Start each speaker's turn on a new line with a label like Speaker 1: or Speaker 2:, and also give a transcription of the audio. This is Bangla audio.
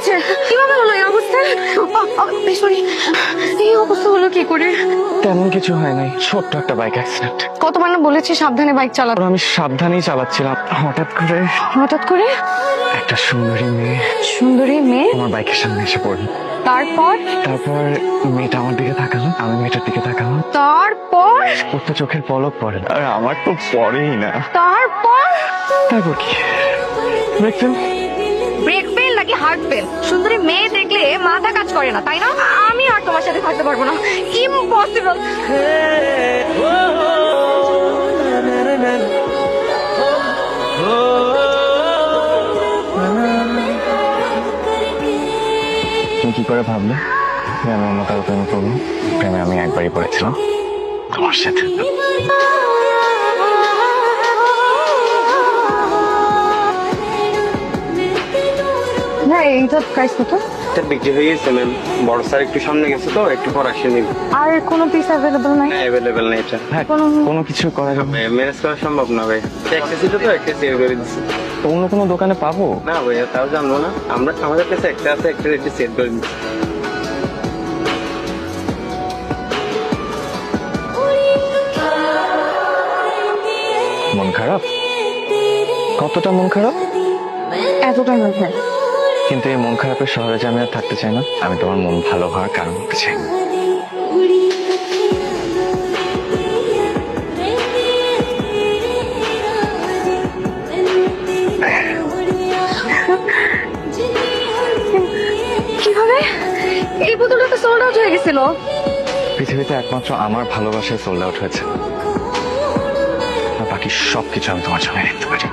Speaker 1: হয়েছে? কিভাবে হলো এই অবস্থা? সরি, এই অবস্থা হলো কি করে?
Speaker 2: তেমন কিছু হয় নাই, ছোট্ট একটা বাইক অ্যাক্সিডেন্ট।
Speaker 1: কতবার না বলেছি সাবধানে বাইক চালাতে।
Speaker 2: আমি সাবধানেই চালাচ্ছিলাম, হঠাৎ করে একটা
Speaker 1: সুন্দরী মেয়ে
Speaker 2: আমার বাইকের সামনে এসে পড়ল।
Speaker 1: তারপর
Speaker 2: তারপর মেয়েটা আমার দিকে তাকালো, আমি মেয়েটার দিকে তাকালাম।
Speaker 1: তারপর
Speaker 2: ওর তো চোখের পলক পড়ে না, আর আমার তো পড়েই না। তারপর কি দেখছেন?
Speaker 1: ব্রেক ফেল নাকি হার্ট ফেল? সুন্দরী মেয়ে দেখলে মাথা কাজ করে না, তাই না? আমি আর তোমার সাথে থাকতে পারবো না, ইম্পসিবল।
Speaker 2: তুমি কি করে ভাবলে যে আমি অন্য কারো প্রেমে পড়বো? প্রেমে আমি একবারই পড়েছিলাম, তোমার সাথে।
Speaker 1: হ্যাঁ, এইটার প্রাইস কত?
Speaker 3: এটা বিক্রি হয়ে গেছে ম্যাম, বড় স্যার একটু সামনে গেছে তো, একটু পর আসে নিব।
Speaker 1: আর কোনো পিস অ্যাভেলেবল নাই?
Speaker 3: অ্যাভেলেবেল নেই এটা।
Speaker 2: হ্যাঁ, কোনো কিছু করা যাবে?
Speaker 3: ম্যানেজ করা সম্ভব না ভাই, একটা ছিল তো একটা সেল করে দিচ্ছি।
Speaker 2: অন্য কোনো দোকানে পাবো?
Speaker 3: না ভাইয়া, তাও জানবো না, আমাদের কাছে একটা আছে, একটা রেটে সেল করে দিচ্ছি।
Speaker 2: মন খারাপ? কতটা মন খারাপ?
Speaker 1: এতটা নয়।
Speaker 2: কিন্তু এই মন খারাপের শহরে যে আমি আর থাকতে চাই না। আমি তোমার মন ভালো হওয়ার কারণ হতে চাই।
Speaker 1: কিভাবে? এই বোতলটা তো সোল্ড আউট হয়ে গেছিল।
Speaker 2: পৃথিবীতে একমাত্র আমার ভালোবাসায় সোল্ড আউট হয়েছে, আর বাকি সবকিছু আমি তোমার জন্য নিতে পারি।